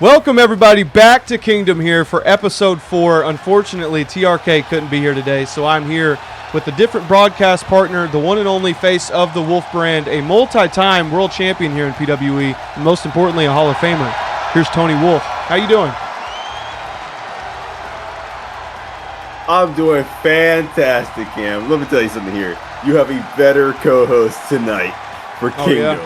Welcome everybody back to Kingdom here for episode 4. Unfortunately, TRK couldn't be here today, so I'm here with a different broadcast partner, the one and only face of the Wolf brand, a multi-time world champion here in PWE, and most importantly, a Hall of Famer. Here's Tony Wolf. How you doing? I'm doing fantastic, Cam. Let me tell you something here. You have a better co-host tonight for Kingdom.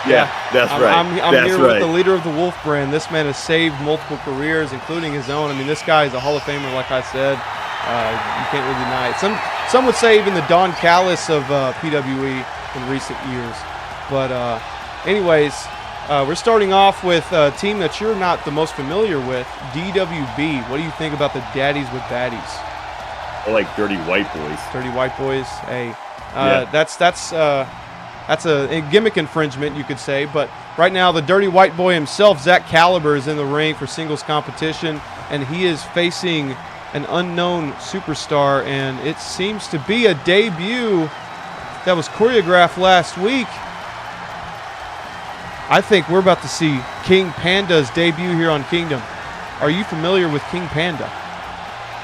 Yeah, that's right. I'm here with the leader of the Wolf brand. This man has saved multiple careers, including his own. I mean, this guy is a Hall of Famer, like I said. You can't really deny it. Some would say even the Don Callis of PWE in recent years. But anyways, we're starting off with a team that you're not the most familiar with, DWB. What do you think about the Daddies with Baddies? I like Dirty White Boys. Dirty White Boys. Hey, that's a gimmick infringement, you could say. But right now, the Dirty White Boy himself, Zach Caliber, is in the ring for singles competition, and he is facing an unknown superstar, and it seems to be a debut that was choreographed last week. I think we're about to see King Panda's debut here on Kingdom. Are you familiar with King Panda?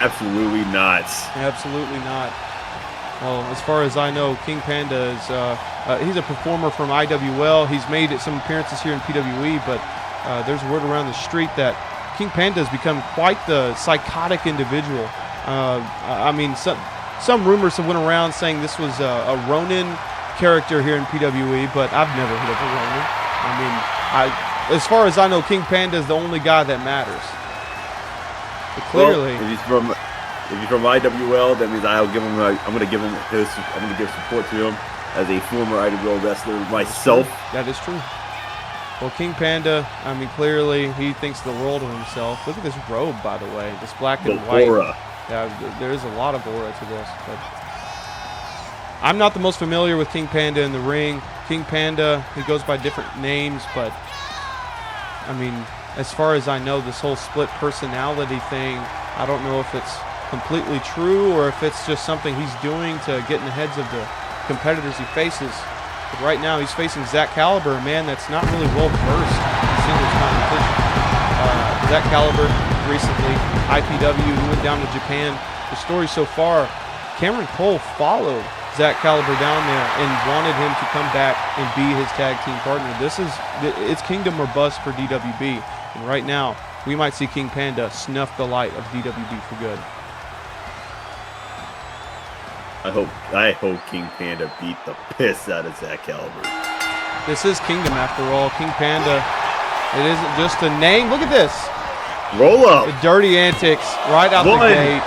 Absolutely not. Absolutely not. Well, as far as I know, King Panda is he's a performer from IWL. He's made some appearances here in PWE, but there's word around the street that King Panda has become quite the psychotic individual. I mean, some rumors have went around saying this was a Ronin character here in PWE, but I've never heard of a Ronin. I mean, as far as I know, King Panda is the only guy that matters. But clearly, well, if he's from IWL, that means I'm going to give support to him as a former IWL wrestler myself. That is true. Well, King Panda, I mean, clearly he thinks the world of himself. Look at this robe, by the way, this black and white. Aura. Yeah, there is a lot of aura to this. But I'm not the most familiar with King Panda in the ring. King Panda, he goes by different names, but I mean, as far as I know, this whole split personality thing, I don't know if it's completely true or if it's just something he's doing to get in the heads of the competitors he faces. But right now he's facing Zach Caliber, a man that's not really well versed in singles competition. Zach Caliber recently, IPW, he went down to Japan. The story so far, Cameron Cole followed Zach Caliber down there and wanted him to come back and be his tag team partner. It's Kingdom or bust for DWB. And right now, we might see King Panda snuff the light of DWB for good. I hope King Panda beat the piss out of Zach Caliber. This is Kingdom after all. King Panda, it isn't just a name. Look at this. Roll up. The dirty antics right out the gate.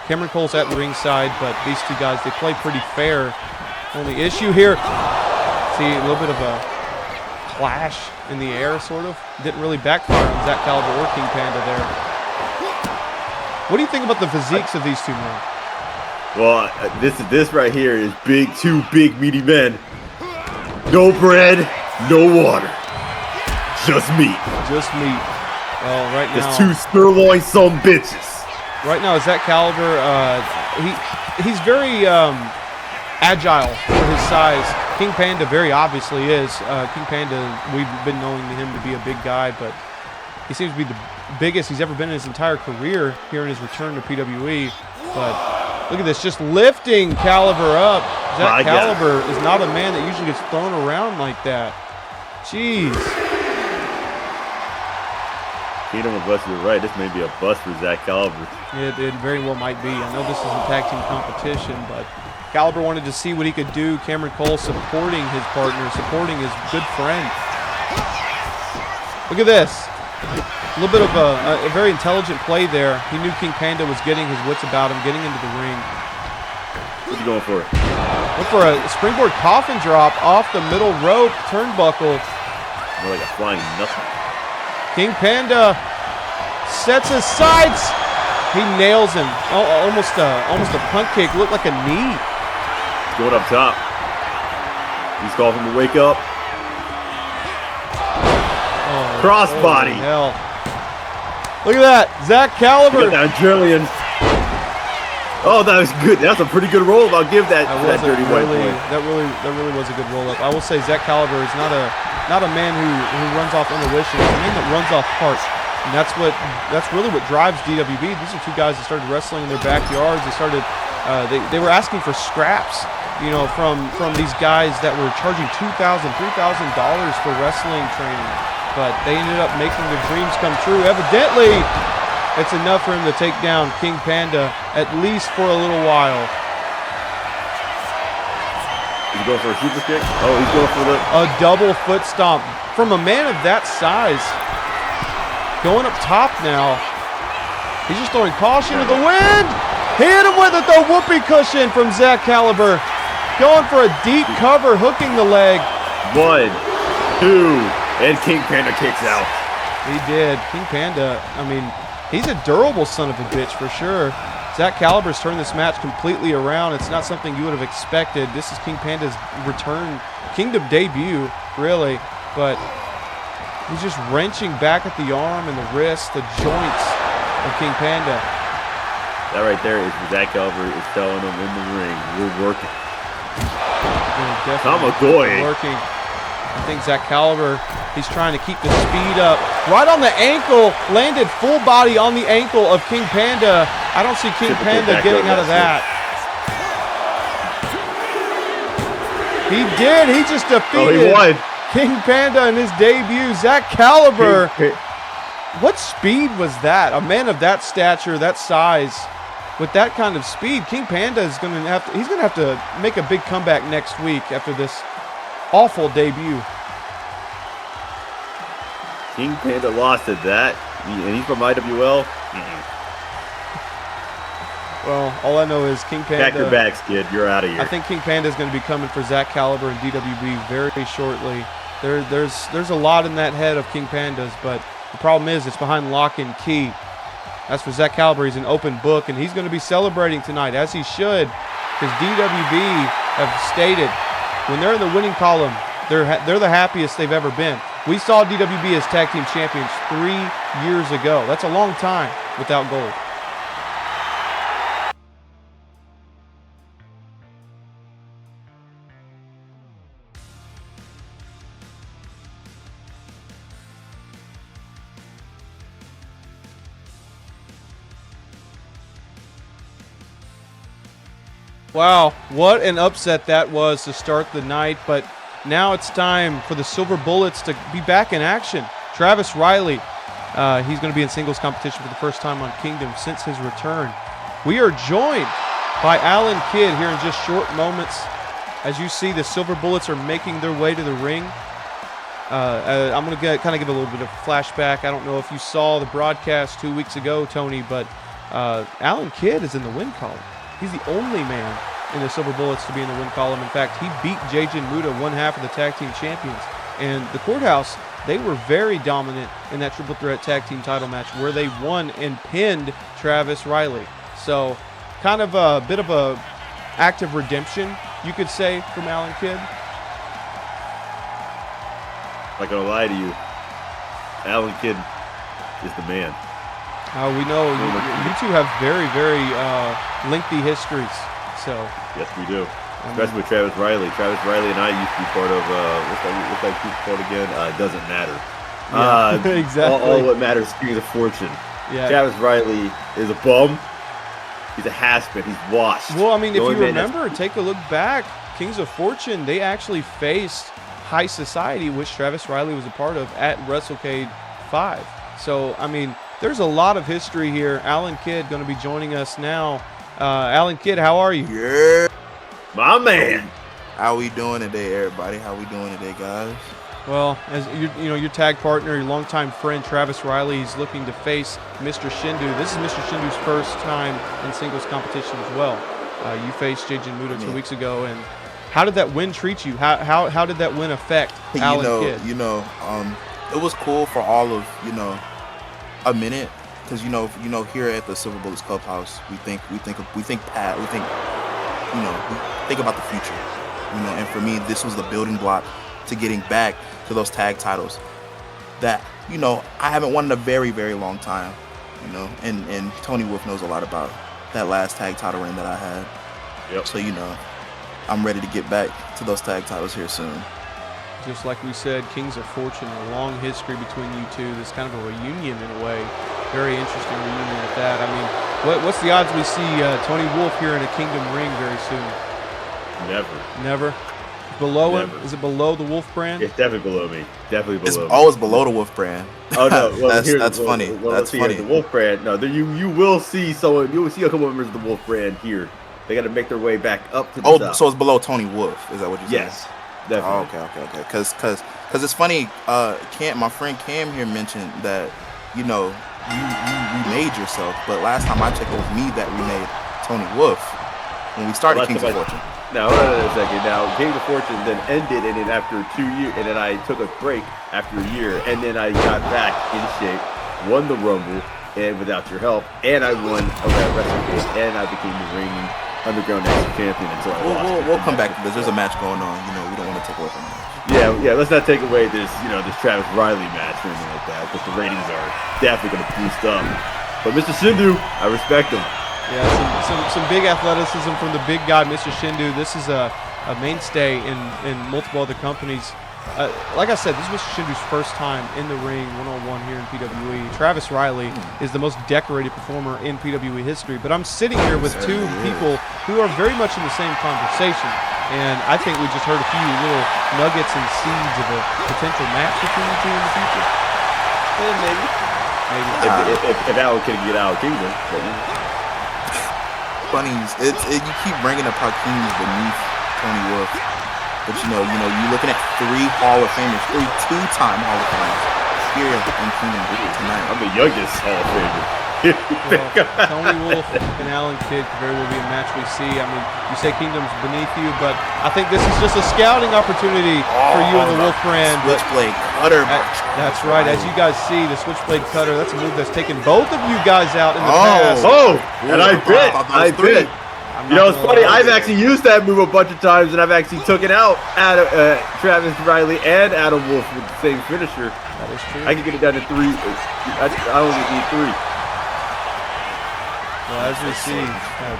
Cameron Cole's at the ringside, but these two guys, they play pretty fair. Only issue here, see a little bit of a clash in the air, sort of. Didn't really backfire on Zach Caliber or King Panda there. What do you think about the physiques of these two men? Well, this right here is two big meaty men. No bread, no water, just meat. Just meat. Well, right now, just two sirloin some bitches. Right now, Zach Caliber, he's very agile for his size. King Panda very obviously is. King Panda, we've been knowing him to be a big guy, but he seems to be the biggest he's ever been in his entire career here in his return to PWE. But look at this, just lifting Caliber up. Zach Caliber is not a man that usually gets thrown around like that. Jeez. Kingdom of Bust, you're right. This may be a bust for Zach Caliber. It very well might be. I know this isn't tag team competition, but Caliber wanted to see what he could do. Cameron Cole supporting his partner, supporting his good friend. Look at this. A little bit of a very intelligent play there. He knew King Panda was getting his wits about him, getting into the ring. What's he going for? Look for a springboard coffin drop off the middle rope turnbuckle. More like a flying nothing. King Panda sets his sights. He nails him. Almost a punt kick. Looked like a knee. Going up top. He's calling him to wake up. Crossbody. Hell. Look at that. Zach Caliber. Nigerian. Oh, that was good. That's a pretty good roll. I'll give that dirty white boy. That really was a good roll up. I will say Zach Caliber is not a not a man who runs off intuition. He's a man that runs off heart. And that's really what drives DWB. These are two guys that started wrestling in their backyards. They started they were asking for scraps, you know, from these guys that were charging $2,000, $3,000 for wrestling training. But they ended up making their dreams come true. Evidently, it's enough for him to take down King Panda, at least for a little while. He's going for a super kick. Oh, he's going for a double foot stomp from a man of that size. Going up top now. He's just throwing caution to the wind. Hit him with it, the whoopee cushion from Zach Caliber. Going for a deep cover, hooking the leg. 1, 2, and King Panda kicks out. He did. King Panda, I mean, he's a durable son of a bitch for sure. Zach Caliber's turned this match completely around. It's not something you would have expected. This is King Panda's return, Kingdom debut, really. But he's just wrenching back at the arm and the wrist, the joints of King Panda. That right there is Zach Caliber is telling him in the ring, we're working. Definitely working. I think Zach Caliber, he's trying to keep the speed up. Right on the ankle, landed full body on the ankle of King Panda. I don't see King Panda getting out of that. He did. He just defeated King Panda in his debut. Zach Caliber. What speed was that? A man of that stature, that size, with that kind of speed, King Panda is going to have to make a big comeback next week after this awful debut. King Panda lost at that, and he's from IWL. Well, all I know is King Panda. Pack your bags, kid. You're out of here. I think King Panda is going to be coming for Zach Caliber and DWB very shortly. There's a lot in that head of King Panda's, but the problem is it's behind lock and key. As for Zach Caliber, he's an open book, and he's going to be celebrating tonight, as he should, because DWB have stated when they're in the winning column, they're the happiest they've ever been. We saw DWB as tag team champions 3 years ago. That's a long time without gold. Wow, what an upset that was to start the night, but now it's time for the Silver Bullets to be back in action. Travis Riley, he's going to be in singles competition for the first time on Kingdom since his return. We are joined by Alan Kidd here in just short moments. As you see, the Silver Bullets are making their way to the ring. I'm going to kind of give a little bit of flashback. I don't know if you saw the broadcast 2 weeks ago, Tony, but Alan Kidd is in the win column. He's the only man in the Silver Bullets to be in the win column. In fact, he beat Jajin Muda, one half of the tag team champions. And the Courthouse, they were very dominant in that triple threat tag team title match where they won and pinned Travis Riley. So kind of a bit of a act of redemption, you could say, from Alan Kidd. Not gonna lie to you, Alan Kidd is the man. We know you two have very lengthy histories. So yes, we do. Especially with Travis Riley. Travis Riley and I used to be part of what's that group called again? Doesn't matter. Yeah, exactly. All what matters is Kings of Fortune. Yeah. Travis Riley is a bum. He's a has-been. He's washed. Well, I mean, if you remember, take a look back. Kings of Fortune, they actually faced High Society, which Travis Riley was a part of at WrestleCade 5. So, I mean, there's a lot of history here. Alan Kidd going to be joining us now. Alan Kidd, how are you? Yeah. My man. How we doing today, everybody? How we doing today, guys? Well, as your tag partner, your longtime friend Travis Riley is looking to face Mr. Shindu. This is Mr. Shindu's first time in singles competition as well. You faced Jajin Muda 2 weeks ago, and how did that win treat you? How did that win affect Alan Kidd? It was cool for all of a minute, because here at the Silver Bullets Clubhouse, we think about the future, and for me, this was the building block to getting back to those tag titles that I haven't won in a very long time, and Tony Wolf knows a lot about that last tag title reign that I had. Yep. So I'm ready to get back to those tag titles here soon. Just like we said, Kings of Fortune, a long history between you two. This kind of a reunion in a way. Very interesting reunion at that. I mean, what's the odds we see Tony Wolf here in a Kingdom ring very soon? Never? Below Never. him? Is it below the Wolf brand? It's definitely below me. Definitely below me. It's always below the Wolf brand. Oh no, well, that's funny. That's funny. The Wolf brand. No, you will see someone. You will see a couple members of the Wolf brand here. They got to make their way back up to the top. So it's below Tony Wolf. Is that what you're saying? Yes, definitely. Oh, okay. Because it's funny. My friend Cam here mentioned that you remade yourself, but last time I checked, it was me that remade Tony Wolf when we started Kings of Fortune. Now, hold on a second. Now, Kings of Fortune then ended, and then after 2 years, and then I took a break after a year, and then I got back in shape, won the Rumble, and without your help, and I won a wrestling game, and I became the reigning Underground National Champion until I lost. We'll come back to this. There's a match going on. We don't want to take away from that. Yeah. Let's not take away this, this Travis Riley match or anything like that, because the ratings are definitely going to boost up. But Mr. Shindu, I respect him. Yeah, some big athleticism from the big guy, Mr. Shindu. This is a mainstay in multiple other companies. Like I said, this was Shindu's first time in the ring one-on-one here in PWE. Travis Riley is the most decorated performer in PWE history. But I'm sitting here with two people who are very much in the same conversation. And I think we just heard a few little nuggets and seeds of a potential match between the two in the future. Maybe. If Alan can get out of Kingdom. Funny, you keep bringing up how King is beneath Tony Wolf, but you're looking at 3 Hall of Famers, 3 two-time Hall of Famers here in Kingdom tonight. I'm the youngest Hall of Famer. Well, Tony Wolf and Alan Kidd could very well be a match we see. I mean, you say Kingdom's beneath you, but I think this is just a scouting opportunity for you and the Wolf brand. Switchblade cutter. That's right. As you guys see, the switchblade cutter, that's a move that's taken both of you guys out in the past. And I bit. It's funny. I've actually used that move a bunch of times, and I've actually taken out Travis Riley and Adam Wolf with the same finisher. That is true. I can get it down to 3. I only need 3. Well, as we see,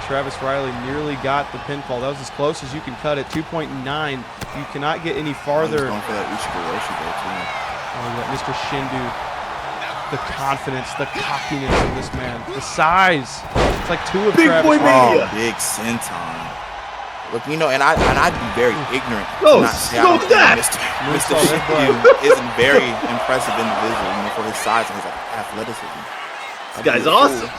Travis Riley nearly got the pinfall. That was as close as you can cut it, 2.9. You cannot get any farther. Going for that Ushigoroshi there, too. Oh, you got Mr. Shindu. The confidence, the cockiness of this man. The size. It's like 2 of Big Travis boy Riley. mania. Big senton. Look, and I'd be very ignorant. Stop that! Mr. Shindu is a very impressive individual, for his size and his athleticism. This guy's awesome.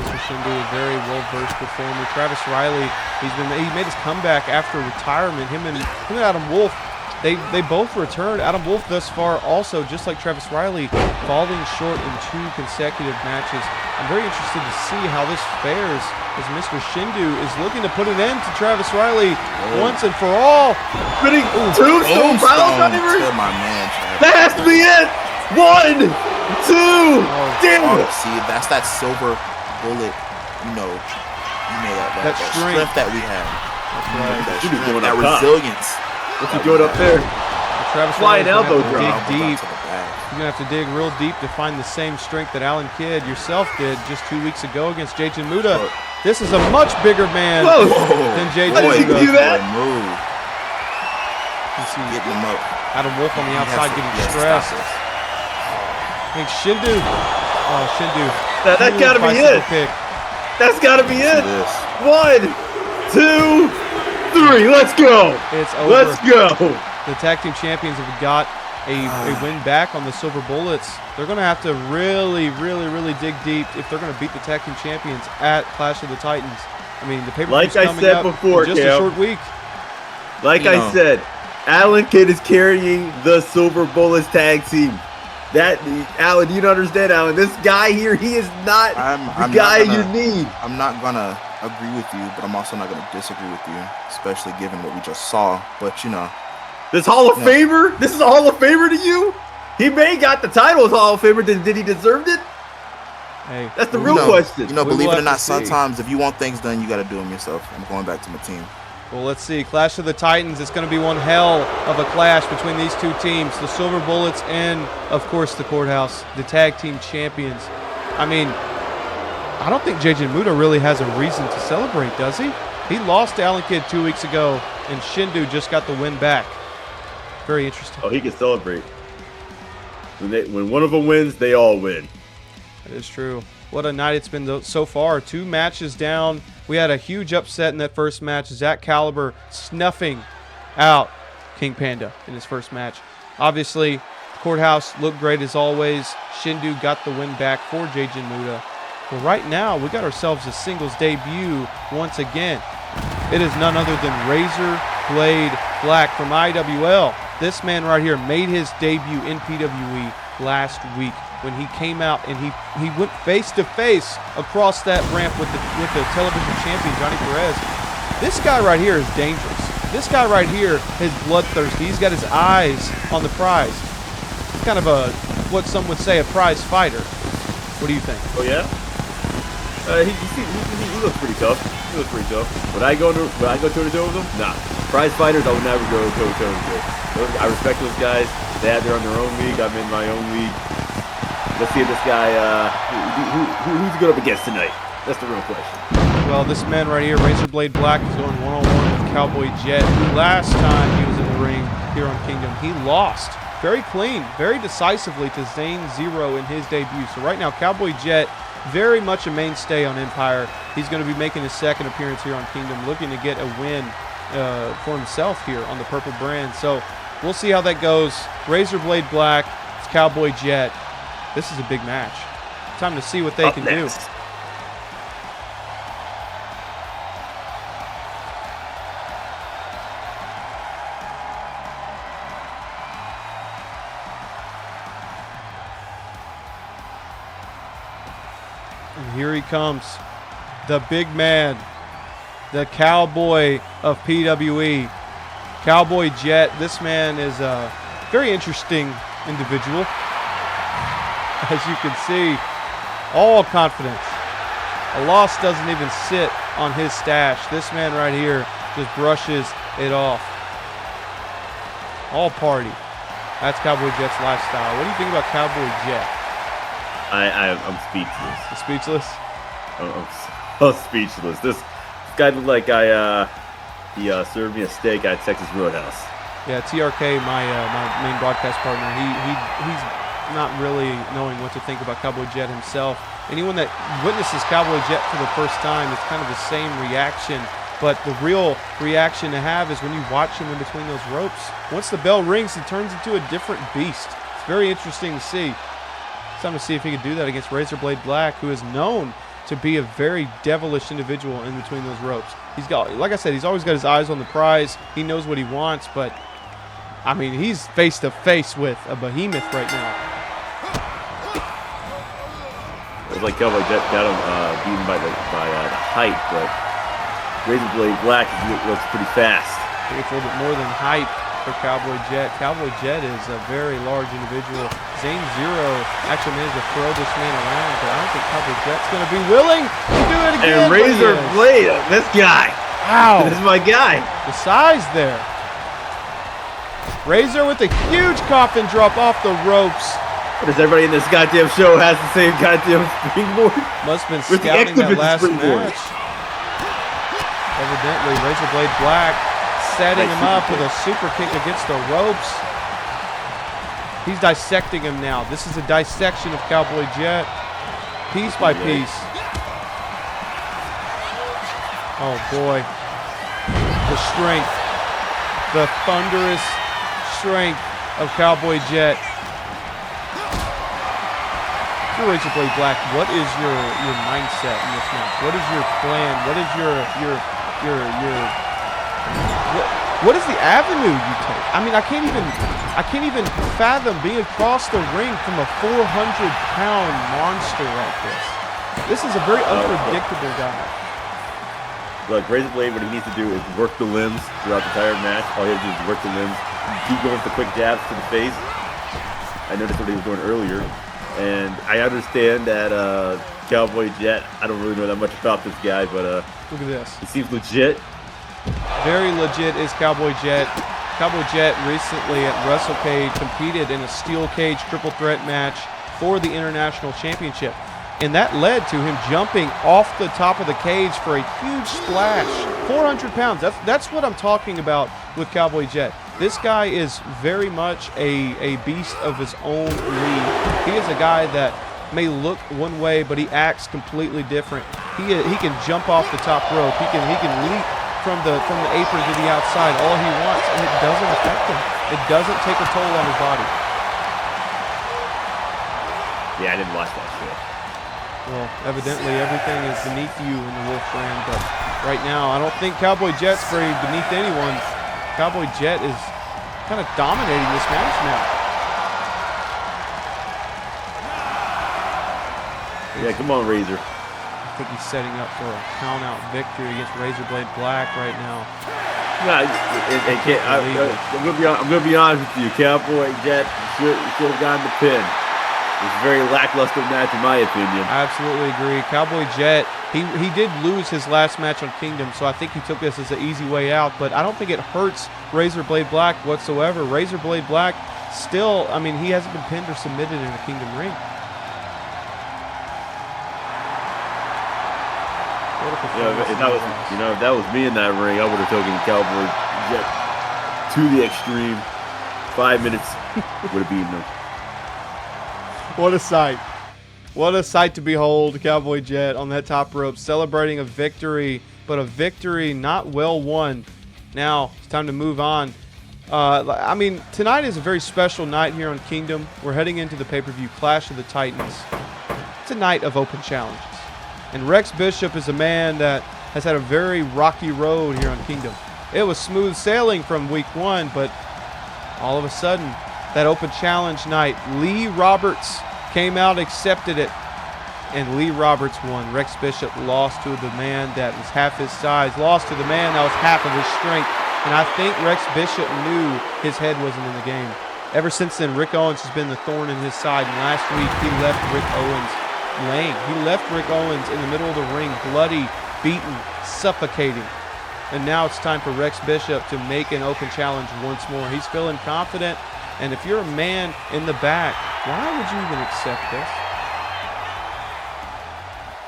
Mr. Shindu, a very well-versed performer. Travis Riley, he made his comeback after retirement. Him and Adam Wolf, they both returned. Adam Wolf thus far also, just like Travis Riley, falling short in 2 consecutive matches. I'm very interested to see how this fares as Mr. Shindu is looking to put an end to Travis Riley once and for all. Putting tombstone pile-driver? To my man, Travis. That has to be it! 1, 2, damn it! See, that's that silver bullet, that strength that we have. That's right. That resilience. What's he doing up there? Travis Flying Riley's elbow gonna drop. have to dig deep. You're going to have to dig real deep to find the same strength that Alan Kidd yourself did just 2 weeks ago against Jason Muda. This is a much bigger man than Jason Muda. Muda. Do that? You see Getting him up. Adam Wolf on the outside getting stressed. I think Shindu. Oh, Shindu. That's got to be it. That's got to be it. 1, 2, 3. Let's go. It's over. Let's go. The tag team champions have got a win back on the Silver Bullets. They're going to have to really, really, really dig deep if they're going to beat the tag team champions at Clash of the Titans. I mean, the pay-per-view's coming up in just a short week. Like I said, Alan Kidd is carrying the Silver Bullets tag team. Alan, you don't understand, Alan. This guy here, he is not the guy you need. I'm not going to agree with you, but I'm also not going to disagree with you, especially given what we just saw. But, this Hall of Famer? This is a Hall of Famer to you? He may got the title as Hall of Famer. Did he deserve it? Hey, that's the real question. Believe it or not, sometimes if you want things done, you got to do them yourself. I'm going back to my team. Well, let's see. Clash of the Titans. It's going to be one hell of a clash between these two teams. The Silver Bullets and, of course, the Courthouse, the tag team champions. I mean, I don't think JJ Muda really has a reason to celebrate, does he? He lost to Alan Kidd 2 weeks ago, and Shindu just got the win back. Very interesting. Oh, he can celebrate. When one of them wins, they all win. That is true. What a night it's been so far. 2 matches down. We had a huge upset in that first match. Zach Caliber snuffing out King Panda in his first match. Obviously, Courthouse looked great as always. Shindu got the win back for Jajin Muda. But right now, we got ourselves a singles debut once again. It is none other than Razor Blade Black from IWL. This man right here made his debut in PWE last week when he came out and he went face to face across that ramp with the television champion Johnny Perez. This guy right here is dangerous. This guy right here is bloodthirsty. He's got his eyes on the prize. Kind of what some would say a prize fighter. What do you think? Oh yeah. He looks pretty tough. He looks pretty tough. Would I go toe to toe with him? Nah. Prize fighters, I would never go toe to toe with. I respect those guys. They're on their own league. I'm in my own league. Let's see if this guy, who's he going up against tonight? That's the real question. Well, this man right here, Razor Blade Black, is going one-on-one with Cowboy Jet, who last time he was in the ring here on Kingdom, he lost very clean, very decisively to Zane Zero in his debut. So right now, Cowboy Jet, very much a mainstay on Empire. He's going to be making his second appearance here on Kingdom, looking to get a win for himself here on the purple brand. So we'll see how that goes. Razor Blade Black, it's Cowboy Jet. This is a big match. Time to see what they can do. And here he comes, the big man, the cowboy of PWE, Cowboy Jet. This man is a very interesting individual. As you can see, all confidence. A loss doesn't even sit on his stash. This man right here just brushes it off. All party. That's Cowboy Jet's lifestyle. What do you think about Cowboy Jet? I'm speechless. You speechless? I'm speechless. This guy looked like he served me a steak at Texas Roadhouse. Yeah, TRK, my main broadcast partner, he's not really knowing what to think about Cowboy Jet himself. Anyone that witnesses Cowboy Jet for the first time, it's kind of the same reaction. But the real reaction to have is when you watch him in between those ropes. Once the bell rings, he turns into a different beast. It's very interesting to see. It's time to see if he can do that against Razor Blade Black, who is known to be a very devilish individual in between those ropes. He's got, like I said, he's always got his eyes on the prize. He knows what he wants, but I mean, he's face to face with a behemoth right now. It's like Cowboy Jet got him beaten by the height, but Razor Blade Black looks pretty fast. I think it's a little bit more than height for Cowboy Jet. Cowboy Jet is a very large individual. Zane Zero actually managed to throw this man around, but I don't think Cowboy Jet's going to be willing to do it again. And Razor Blade, this guy. Wow. This is my guy. The size there. Razor with a huge coffin drop off the ropes. Does everybody in this goddamn show has the same goddamn springboard? Must have been With the scouting that last springboard. match. Evidently, Razor Blade Black setting him up with a super kick against the ropes. He's dissecting him now. This is a dissection of Cowboy Jet, piece by piece. Oh boy, the strength, the thunderous strength of Cowboy Jet. Razor Blade Black, what is your mindset in this match? What is your plan? What is what is the avenue you take? I mean, I can't even fathom being across the ring from a 400-pound monster like this. This is a very unpredictable guy. Look, Razor Blade, what he needs to do is work the limbs throughout the entire match. All he has to do is work the limbs, keep going with the quick jabs to the face. I noticed what he was doing earlier. And I understand that Cowboy Jet, I don't really know that much about this guy, but look at this. He seems legit. Very legit is Cowboy Jet. Cowboy Jet recently at WrestleCade competed in a steel cage triple threat match for the International Championship. And that led to him jumping off the top of the cage for a huge splash. 400 pounds. That's what I'm talking about with Cowboy Jet. This guy is very much a beast of his own league. He is a guy that may look one way, but he acts completely different. He can jump off the top rope. He can leap from the apron to the outside all he wants, and it doesn't affect him. It doesn't take a toll on his body. Yeah, I didn't watch that shit. Well, evidently everything is beneath you in the Wolf brand, but right now I don't think Cowboy Jet's very beneath anyone. Cowboy Jet is kind of dominating this match now. Yeah, come on, Razor. I think he's setting up for a count-out victory against Razorblade Black right now. No, I'm gonna be honest with you. Cowboy Jet should have gotten the pin. It's a very lackluster match in my opinion. I absolutely agree. Cowboy Jet, he did lose his last match on Kingdom, so I think he took this as an easy way out, but I don't think it hurts Razorblade Black whatsoever. Razorblade Black still, I mean, he hasn't been pinned or submitted in a Kingdom ring. If that was me in that ring, I would have taken Cowboy Jet to the extreme. 5 minutes would have beaten him. What a sight. What a sight to behold, Cowboy Jet on that top rope, celebrating a victory, but a victory not well won. Now, it's time to move on. I mean, tonight is a very special night here on Kingdom. We're heading into the pay-per-view Clash of the Titans. It's a night of open challenges. And Rex Bishop is a man that has had a very rocky road here on Kingdom. It was smooth sailing from week 1, but all of a sudden, that open challenge night, Lee Roberts came out, accepted it, and Lee Roberts won. Rex Bishop lost to the man that was half his size, lost to the man that was half of his strength, and I think Rex Bishop knew his head wasn't in the game. Ever since then, Rick Owens has been the thorn in his side, and last week he left Rick Owens laying. He left Rick Owens in the middle of the ring, bloody, beaten, suffocating. And now it's time for Rex Bishop to make an open challenge once more. He's feeling confident. And if you're a man in the back, why would you even accept this?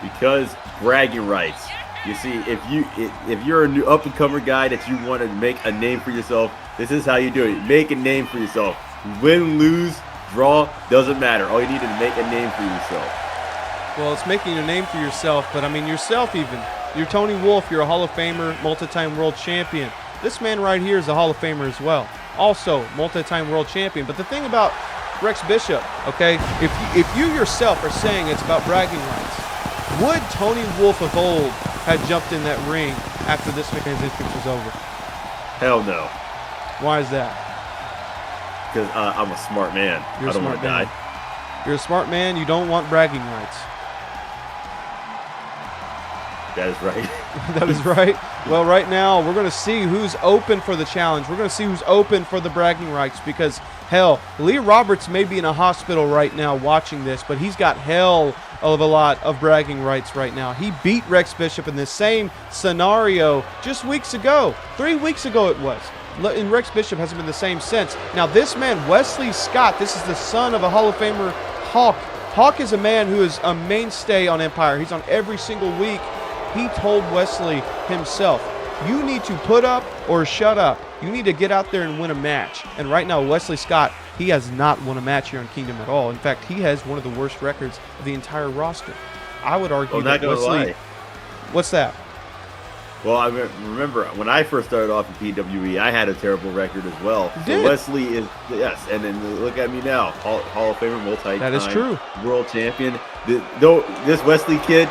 Because bragging rights. You see, if you're a new up-and-comer guy that you want to make a name for yourself, this is how you do it. Make a name for yourself. Win, lose, draw, doesn't matter. All you need is to make a name for yourself. Well, it's making a name for yourself, but I mean yourself even. You're Tony Wolf. You're a Hall of Famer, multi-time world champion. This man right here is a Hall of Famer as well. Also, multi-time world champion. But the thing about Rex Bishop, okay, if you yourself are saying it's about bragging rights, would Tony Wolf of old have jumped in that ring after this man's entrance was over? Hell no. Why is that? Because I'm a smart man. You're I don't want to die. You're a smart man. You don't want bragging rights. That is right. That is right. Well, right now, we're going to see who's open for the challenge. We're going to see who's open for the bragging rights because, hell, Lee Roberts may be in a hospital right now watching this, but he's got hell of a lot of bragging rights right now. He beat Rex Bishop in this same scenario just weeks ago. 3 weeks ago it was. And Rex Bishop hasn't been the same since. Now, this man, Wesley Scott, this is the son of a Hall of Famer, Hawk. Hawk is a man who is a mainstay on Empire. He's on every single week. He told Wesley himself, you need to put up or shut up. You need to get out there and win a match. And right now, Wesley Scott, he has not won a match here on Kingdom at all. In fact, he has one of the worst records of the entire roster. I would argue that Wesley... What's that? Well, I remember when I first started off in PWE, I had a terrible record as well. So Wesley is, yes, and then look at me now, Hall of Famer, multi-time that is true. World champion. This Wesley kid,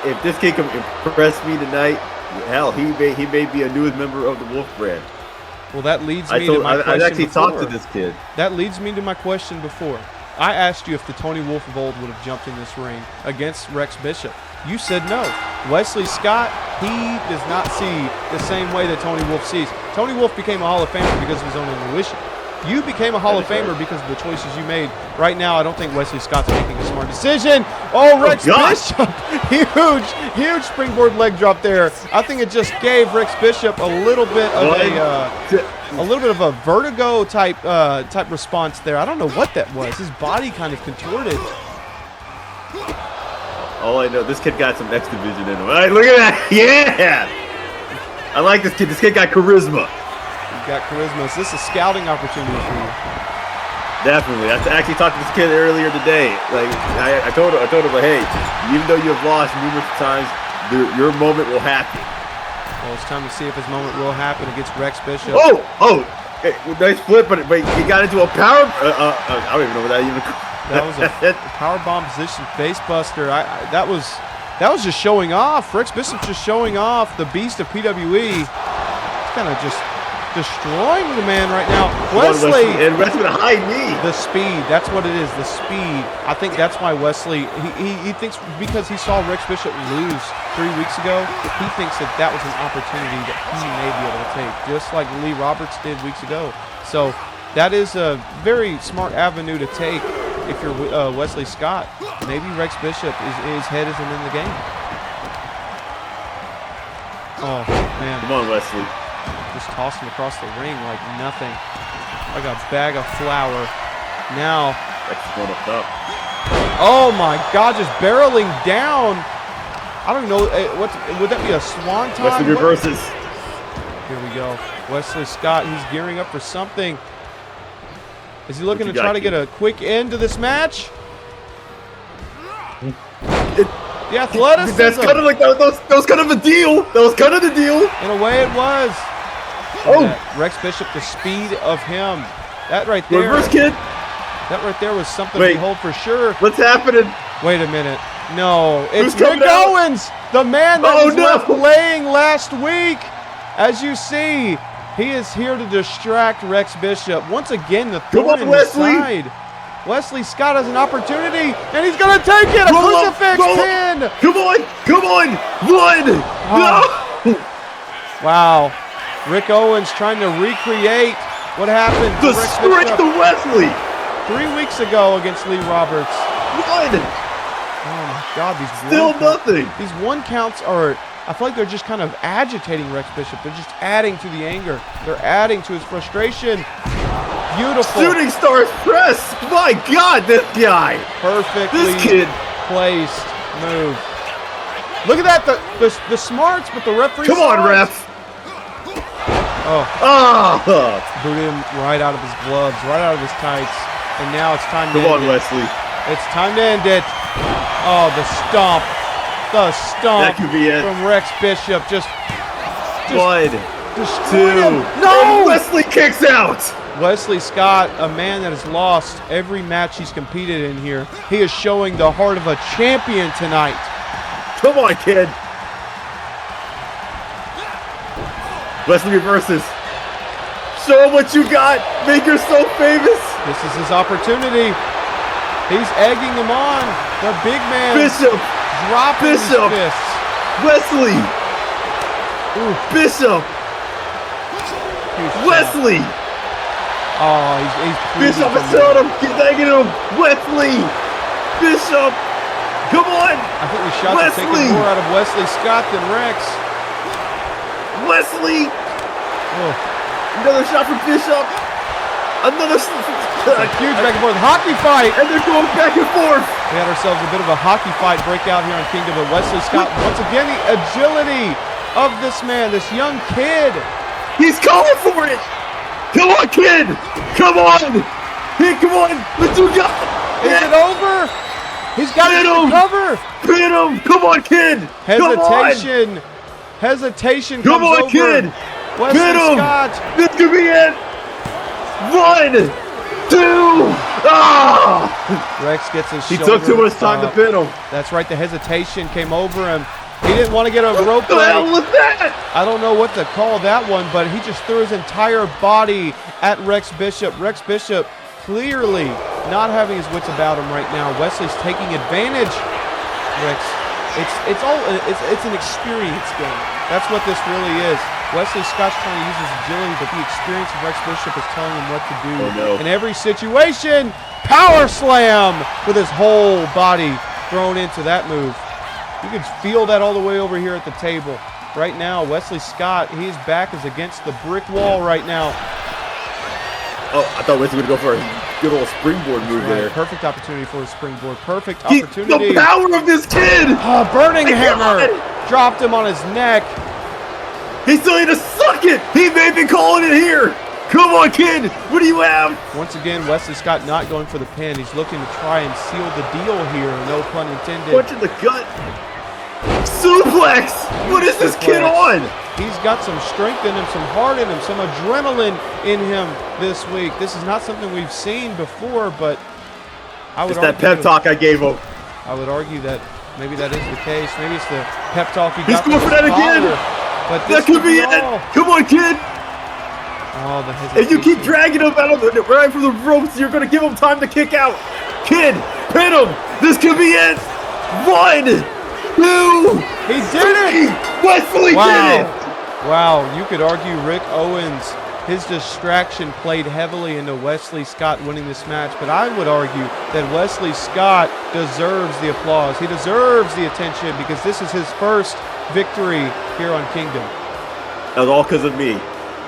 if this kid can impress me tonight, hell, he may be a newest member of the Wolf brand. Well, that leads me to my question I actually before. talked to this kid. That leads me to my question before. I asked you if the Tony Wolf of old would have jumped in this ring against Rex Bishop. You said no. Wesley Scott, he does not see the same way that Tony Wolf sees. Tony Wolf became a Hall of Famer because of his own intuition. You became a Hall of Famer because of the choices you made. Right now, I don't think Wesley Scott's making a smart decision. Oh, Rex Bishop. Huge springboard leg drop there. I think it just gave Rex Bishop a little bit of a vertigo type response there. I don't know what that was. His body kind of contorted. All I know, this kid got some X Division in him. All right, look at that. Yeah. I like this kid. This kid got charisma. got charisma. So this is a scouting opportunity for you. Definitely. I actually talked to this kid earlier today. Like I told him, like, hey, even though you have lost numerous times, your moment will happen. Well, it's time to see if his moment will happen against Rex Bishop. Oh! Hey, nice flip, but he got into a power. I don't even know what that even. That was a power bomb position face buster. That was just showing off. Rex Bishop just showing off the beast of PWE. He's kind of just destroying the man right now. Wesley. And Wesley with a high knee. The speed. That's what it is. The speed. I think that's why Wesley, he thinks because he saw Rex Bishop lose 3 weeks ago, he thinks that was an opportunity that he may be able to take, just like Lee Roberts did weeks ago. So that is a very smart avenue to take if you're Wesley Scott. Maybe Rex Bishop, his head isn't in the game. Oh, man. Come on, Wesley. Just tossed him across the ring like nothing. Like a bag of flour. Now. Rex is going up top. Oh my God, just barreling down. I don't know. Would that be a swanton? Wesley reverses. Here we go. Wesley Scott, he's gearing up for something. Is he looking to try to get a quick end to this match? The athleticism. That's kind of like that was kind of a deal. That was kind of the deal. In a way, it was. Oh, Rex Bishop, the speed of him. That right there. Reverse kid. That right there was something to behold for sure. What's happening? Wait a minute. No, it's Who's Rick Owens, the man that was left laying last week. As you see, he is here to distract Rex Bishop. Once again, the thorn in his side. Wesley Scott has an opportunity, and he's going to take it. A crucifix pin. Come on. One. No. Wow. Rick Owens trying to recreate what happened to The Rex strength Bishop of Wesley. 3 weeks ago against Lee Roberts. One. Oh my God, these Still nothing. These one counts are, I feel like they're just kind of agitating Rex Bishop. They're just adding to the anger. They're adding to his frustration. Beautiful. Shooting stars press. My God, this guy. Perfectly This kid. placed move. Look at that, the smarts, but the referee. Come on, ref. Boot him right out of his gloves, right out of his tights. And now it's time to Come on, end it. Wesley. It's time to end it. Oh, the stomp. The stomp That could be it. from Rex Bishop. Just 1, 2. No! And Wesley kicks out. Wesley Scott, a man that has lost every match he's competed in here. He is showing the heart of a champion tonight. Come on, kid. Wesley reverses. Show him what you got. Make yourself famous. This is his opportunity. He's egging him on. The big man Bishop. dropping his fists. Wesley. Ooh. Bishop. Wesley. Oh, he's Bishop is showing him. He's egging him. Wesley. Bishop. Come on. I think the shots are taking more out of Wesley Scott than Rex. Wesley. Oh. Another shot from Bishop. Another huge back and forth hockey fight. And they're going back and forth. We had ourselves a bit of a hockey fight breakout here on Kingdom, but Wesley Scott, once again, the agility of this man, this young kid. He's calling for it. Come on, kid. Come on. Hey, come on. Let's do it. Is it over? He's got it to cover. Pin him. Come on, kid. Hesitation. Hesitation comes over. Come on, kid. Wesley Scott. This could be it. 1, 2. Ah! Rex gets his shoulder. He took too much time to pin him. That's right. The hesitation came over him. He didn't want to get a rope break. What the hell was that? I don't know what to call that one, but he just threw his entire body at Rex Bishop. Rex Bishop clearly not having his wits about him right now. Wesley's taking advantage. Rex, it's an experience game. That's what this really is. Wesley Scott's trying to use his agility, but the experience of Rex Bishop is telling him what to do. Oh, no. In every situation, power slam with his whole body thrown into that move. You can feel that all the way over here at the table. Right now, Wesley Scott, his back is against the brick wall right now. Oh, I thought Wesley would go for a good old springboard move there. Perfect opportunity for a springboard. Perfect opportunity. The power of this kid! Burning hammer! Dropped him on his neck. He's still need to suck it. He may be calling it here. Come on, kid. What do you have? Once again, Wesley Scott not going for the pin. He's looking to try and seal the deal here. No pun intended. Punch in the gut. Suplex. What is this kid on? He's got some strength in him, some heart in him, some adrenaline in him this week. This is not something we've seen before, but I would argue that pep talk I gave him. I would argue that maybe that is the case. Maybe it's the pep talk he He's got. He's going for that again. But that could be it. Come on, kid. Oh, the hesitation. If you keep dragging him out of the right from the ropes, you're going to give him time to kick out. Kid, pin him. This could be it. 1, 2. He did it. Wesley did it. Wow, you could argue Rick Owens, his distraction played heavily into Wesley Scott winning this match, but I would argue that Wesley Scott deserves the applause. He deserves the attention because this is his first victory here on Kingdom. That was all because of me.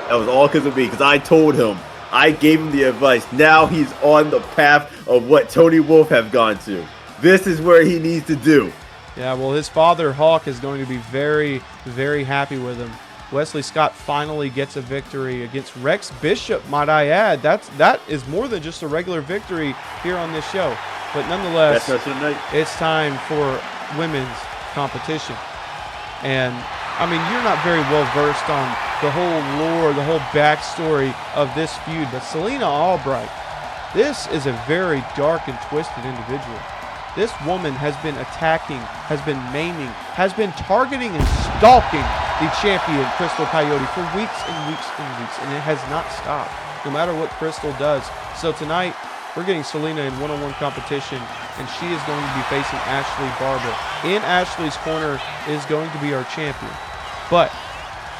That was all because of me, because I told him. I gave him the advice. Now he's on the path of what Tony Wolf have gone to. This is where he needs to do. Yeah, well, his father, Hawk, is going to be very, very happy with him. Wesley Scott finally gets a victory against Rex Bishop, might I add. That is more than just a regular victory here on this show. But nonetheless, it's time for women's competition. And, I mean, you're not very well versed on the whole lore, the whole backstory of this feud. But Selena Albright, this is a very dark and twisted individual. This woman has been attacking, has been maiming, has been targeting and stalking the champion, Crystal Coyote, for weeks and weeks and weeks, and it has not stopped, no matter what Crystal does. So tonight, we're getting Selena in one-on-one competition, and she is going to be facing Ashley Barber. In Ashley's corner is going to be our champion. But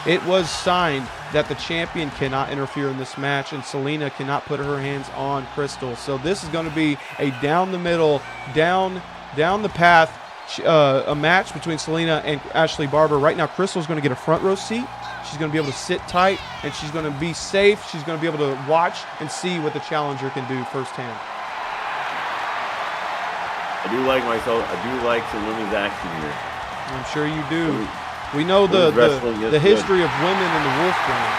it was signed that the champion cannot interfere in this match, and Selena cannot put her hands on Crystal. So this is going to be a down the middle, down the path, a match between Selena and Ashley Barber. Right now, Crystal's going to get a front row seat. She's going to be able to sit tight, and she's going to be safe. She's going to be able to watch and see what the challenger can do firsthand. I do like some women's action here. I'm sure you do. We know the history of women in the Wolf brand.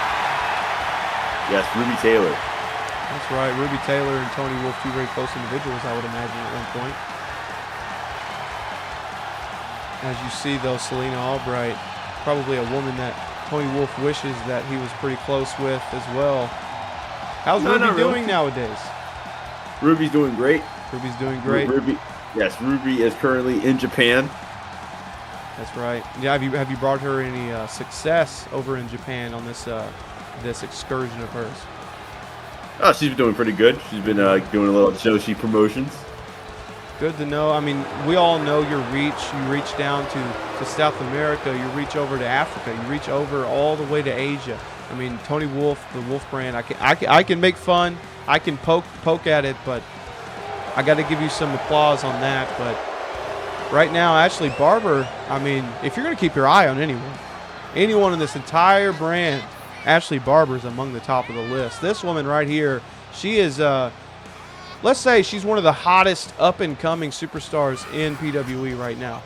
Yes, Ruby Taylor. That's right, Ruby Taylor and Tony Wolf, two very close individuals, I would imagine, at one point. As you see, though, Selena Albright, probably a woman that Tony Wolf wishes that he was pretty close with as well. How's Ruby doing nowadays? Ruby's doing great. Ruby's doing great. Ruby is currently in Japan. That's right. Yeah, have you brought her any success over in Japan on this this excursion of hers? Oh, she's been doing pretty good. She's been doing a little Joshi promotions. Good to know. I mean, we all know your reach. You reach down to South America. You reach over to Africa. You reach over all the way to Asia. I mean, Tony Wolf, the Wolf brand. I can make fun. I can poke at it, but I got to give you some applause on that. But right now, Ashley Barber, I mean, if you're going to keep your eye on anyone in this entire brand, Ashley Barber is among the top of the list. This woman right here, she is, let's say she's one of the hottest up-and-coming superstars in PWE right now.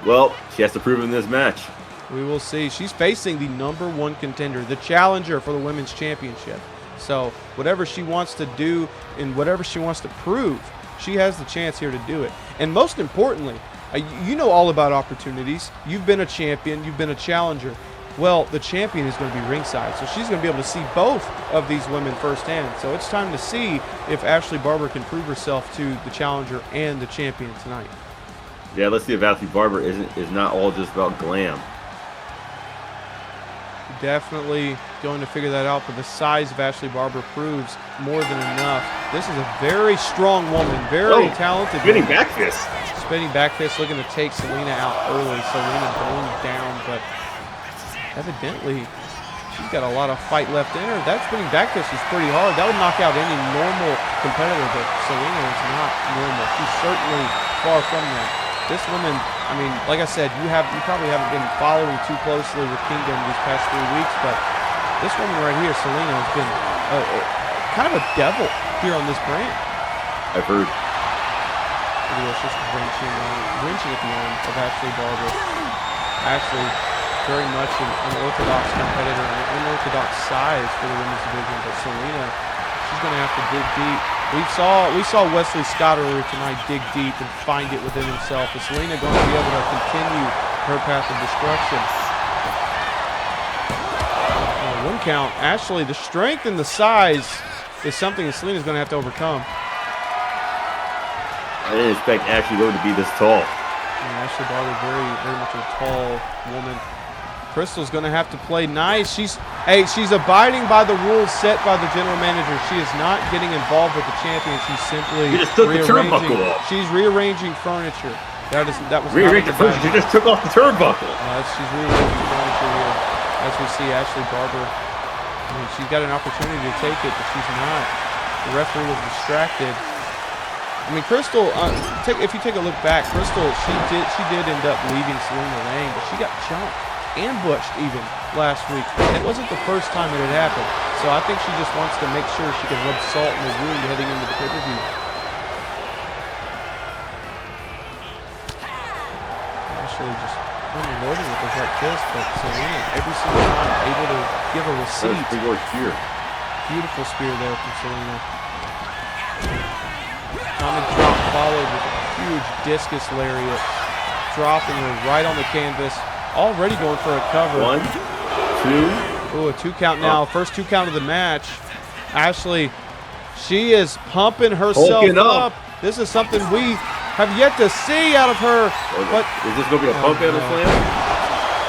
Well, she has to prove in this match. We will see. She's facing the #1 contender, the challenger for the women's championship. So whatever she wants to do and whatever she wants to prove, she has the chance here to do it. And most importantly, you know all about opportunities. You've been a champion. You've been a challenger. Well, the champion is going to be ringside, so she's going to be able to see both of these women firsthand. So it's time to see if Ashley Barber can prove herself to the challenger and the champion tonight. Yeah, let's see if Ashley Barber is not all just about glam. Definitely going to figure that out, but the size of Ashley Barber proves more than enough. This is a very strong woman, very talented. Spinning back fist. Spinning back fist, looking to take Selena out early. Selena going down, but evidently she's got a lot of fight left in her. That spinning back fist is pretty hard. That would knock out any normal competitor, but Selena is not normal. She's certainly far from that. This woman, I mean, like I said, you probably haven't been following too closely with Kingdom these past 3 weeks, but this woman right here, Selena, has been kind of a devil here on this brand. I've heard. It's just wrenching at the arm of Ashley Barber. Actually, very much an unorthodox competitor, an unorthodox size for the women's division. But Selena, she's going to have to dig deep. We saw Wesley Scott earlier tonight dig deep and find it within himself. Is Selena going to be able to continue her path of destruction? One count. Ashley, the strength and the size is something that Selena's going to have to overcome. I didn't expect Ashley Lowe to be this tall. Yeah, Ashley Barber, very, very much a tall woman. Crystal's going to have to play nice. She's abiding by the rules set by the general manager. She is not getting involved with the champion. She's simply You just took the turnbuckle off. She's rearranging furniture. That was rearranging furniture. She just took off the turnbuckle. She's rearranging furniture here. As we see Ashley Barber, I mean, she's got an opportunity to take it, but she's not. The referee was distracted. I mean, Crystal, if you take a look back, Crystal, she did end up leaving Selena Lang, but she got jumped, ambushed even last week. And it wasn't the first time it had happened. So I think she just wants to make sure she can rub salt in the wound heading into the pay-per-view. Ashley just unloading with the right fist, but Selena every single time able to give a receipt. That's a big old spear. Beautiful spear there from Selena. Common drop followed with a huge discus lariat, dropping her right on the canvas. Already going for a cover. 1, 2. Oh, a 2 count now. First 2 count of the match. Ashley, she is pumping herself up. This is something we have yet to see out of her. But is this going to be a pump handle slam?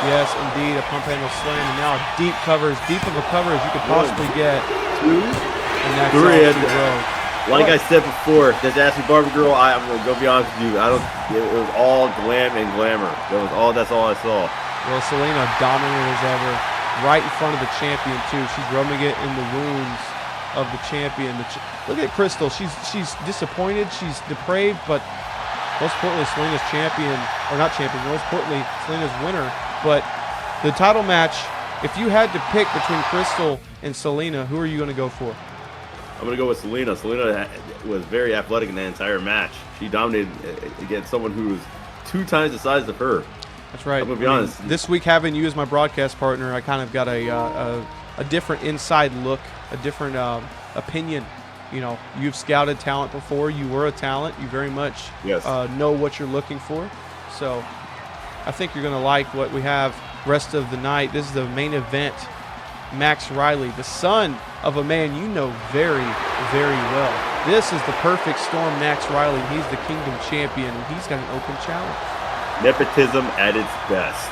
Yes, indeed, a pump handle slam. And now a deep cover, as deep of a cover as you could possibly get. 2, and that's 3. all she wrote. Like I said before, this Ashley Barber girl, I'm gonna go be honest with you. It was all glam and glamour. That's all I saw. Well, Selena dominant as ever, right in front of the champion too. She's rubbing it in the wounds of the champion. Look at Crystal. She's disappointed. She's depraved, but most importantly, Selena's champion, or not champion. Most importantly, Selena's winner. But the title match, if you had to pick between Crystal and Selena, who are you going to go for? I'm going to go with Selena. Selena was very athletic in that entire match. She dominated against someone who was 2 times the size of her. That's right. I'm going to be honest. This week, having you as my broadcast partner, I kind of got a different inside look, a different opinion. You know, you've scouted talent before. You were a talent. You very much know what you're looking for. So I think you're going to like what we have rest of the night. This is the main event. Max Riley, the son of a man you know very, very well. This is the perfect storm, Max Riley. He's the Kingdom champion, and he's got an open challenge. Nepotism at its best.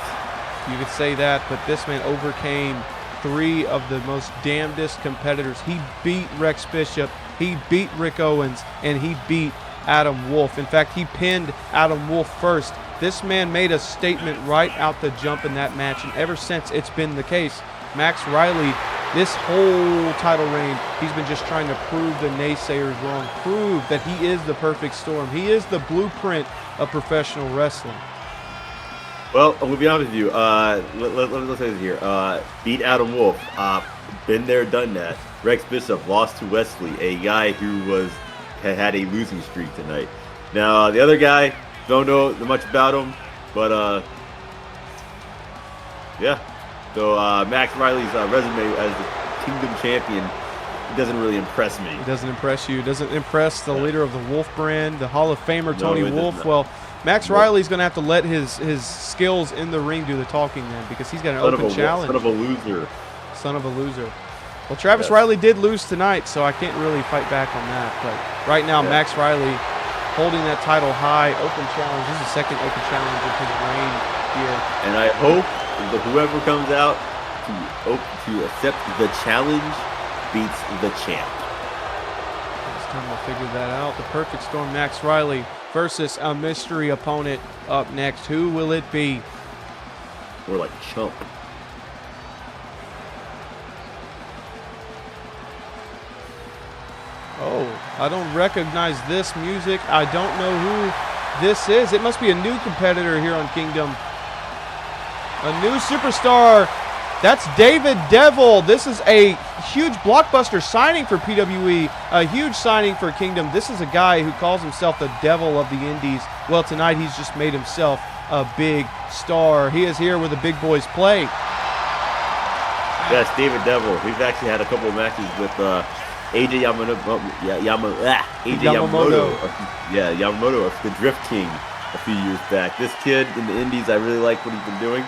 You could say that, but this man overcame 3 of the most damnedest competitors. He beat Rex Bishop, he beat Rick Owens, and he beat Adam Wolf. In fact, he pinned Adam Wolf first. This man made a statement right out the jump in that match, and ever since it's been the case. Max Riley, this whole title reign, he's been just trying to prove the naysayers wrong, prove that he is the perfect storm. He is the blueprint of professional wrestling. Well, I'm going to be honest with you. Let's say this here. Beat Adam Wolf. Been there, done that. Rex Bishop lost to Wesley, a guy who had a losing streak tonight. Now, the other guy, don't know much about him, but yeah. So Max Riley's resume as the Kingdom champion doesn't really impress me. It doesn't impress you. It doesn't impress the leader of the Wolf brand, the Hall of Famer Tony Wolf. Well, Max Riley's going to have to let his skills in the ring do the talking then, because he's got an open challenge. Son of a loser. Son of a loser. Well, Travis Riley did lose tonight, so I can't really fight back on that. But right now, Max Riley holding that title high, open challenge. This is the second open challenge of his reign here. And I hope that whoever comes out to accept the challenge beats the champ. It's time we'll figure that out. The perfect storm, Max Riley versus a mystery opponent up next. Who will it be? More like chump. Oh, I don't recognize this music. I don't know who this is. It must be a new competitor here on Kingdom. A new superstar. That's David Devil. This is a huge blockbuster signing for PWE, a huge signing for Kingdom. This is a guy who calls himself the Devil of the Indies. Well, tonight he's just made himself a big star. He is here where the big boys play. Yes, David Devil. We've actually had a couple of matches with AJ Yamamoto. Yamamoto of the Drift King a few years back. This kid in the Indies, I really like what he's been doing.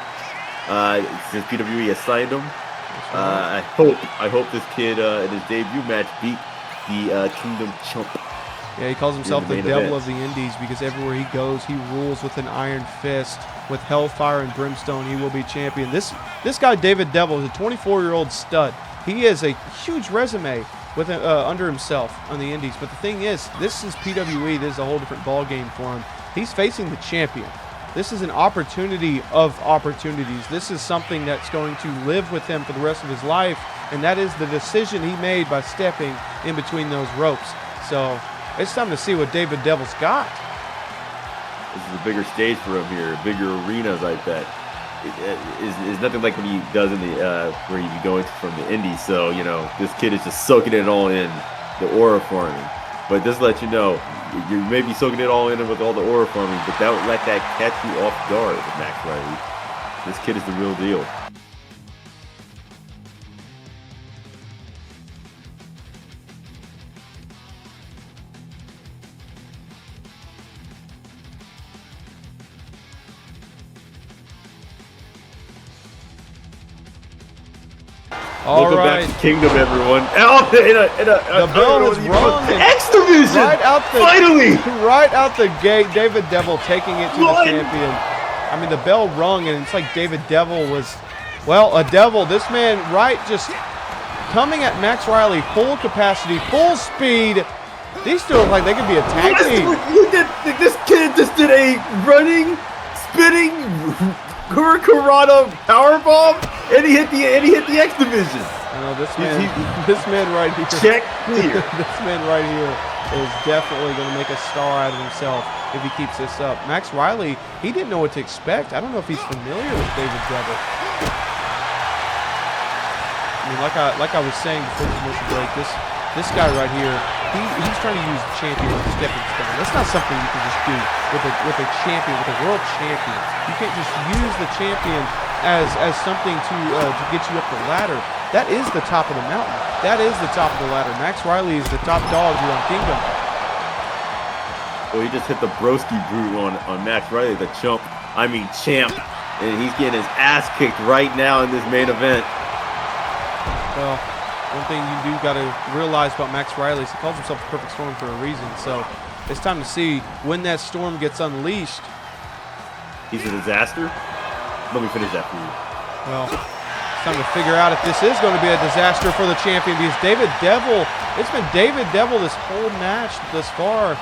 Since PWE has signed him. I hope this kid in his debut match beat the Kingdom Chump. Yeah, he calls himself the Devil event. of the Indies because everywhere he goes, he rules with an iron fist. With hellfire and brimstone, he will be champion. This guy, David Devil, is a 24-year-old stud. He has a huge resume with under himself on the Indies. But the thing is, this is PWE. This is a whole different ball game for him. He's facing the champion. This is an opportunity of opportunities. This is something that's going to live with him for the rest of his life, and that is the decision he made by stepping in between those ropes. So it's time to see what David Devil's got. This is a bigger stage for him here, bigger arenas, I bet. It's nothing like what he does in the where he'd be going from the Indies. So, you know, this kid is just soaking it all in, the aura farming. But just to let you know, you may be soaking it all in with all the aura farming, but don't let that catch you off guard, Max Riley. This kid is the real deal. Welcome back to Kingdom, everyone. The bell has rung. X Division! Finally! Right out the gate, David Devil taking it to the champion. I mean, the bell rung, and it's like David Devil was, well, a devil. This man, right, just coming at Max Riley, full capacity, full speed. These two look like they could be a tag team. This kid just did a running, spinning Hurricanrana powerbomb, and he hit the X Division. I know this man right here. Check clear. This man right here is definitely going to make a star out of himself if he keeps this up. Max Riley, he didn't know what to expect. I don't know if he's familiar with David Devil. I mean, like I was saying before the commercial break, this guy right here, he's trying to use the champion as a stepping stone. That's not something you can just do with a champion, with a world champion. You can't just use the champion as something to get you up the ladder. That is the top of the mountain. That is the top of the ladder. Max Riley is the top dog here on Kingdom. Well, he just hit the broski brew on Max Riley, the champ, and he's getting his ass kicked right now in this main event. Well, one thing you do got to realize about Max Riley is he calls himself the perfect storm for a reason. So it's time to see when that storm gets unleashed. He's a disaster? Let me finish that for you. Well, it's time to figure out if this is going to be a disaster for the champion because David Devil, it's been David Devil this whole match thus far.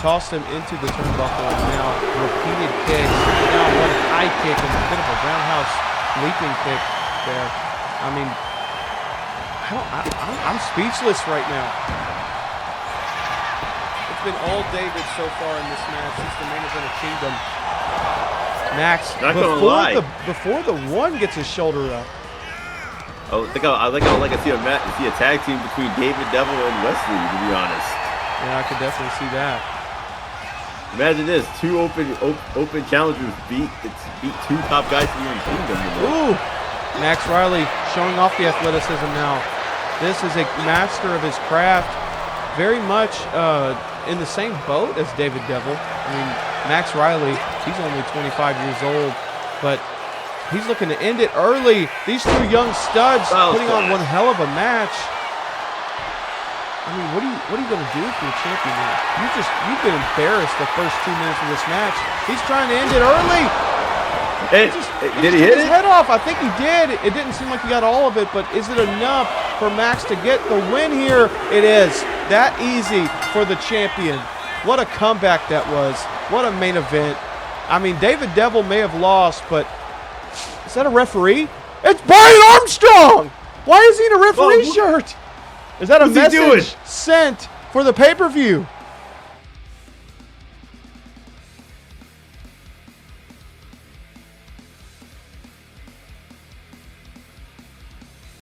Tossed him into the turnbuckle and now repeated kicks. Now one high kick and a bit of a roundhouse leaping kick there. I mean, I'm speechless right now. It's been all David so far in this match since the main event of Kingdom. Max, before the one gets his shoulder up. I like to see a tag team between David Devil and Wesley, to be honest. Yeah, I could definitely see that. Imagine this: two open challengers beat two top guys here in Kingdom. You know? Ooh, Max Riley showing off the athleticism now. This is a master of his craft, very much in the same boat as David Devil. I mean, Max Riley, he's only 25 years old, but he's looking to end it early. These two young studs putting on one hell of a match. I mean, what are you going to do if you're a champion here? You've been embarrassed the first 2 minutes of this match. He's trying to end it early. Did he hit his head off? I think he did. It didn't seem like he got all of it, but is it enough for Max to get the win here? It is. That easy for the champion. What a comeback that was. What a main event. I mean, David Devil may have lost, but is that a referee? It's Brian Armstrong! Why is he in a referee shirt? Is that a message sent for the pay-per-view?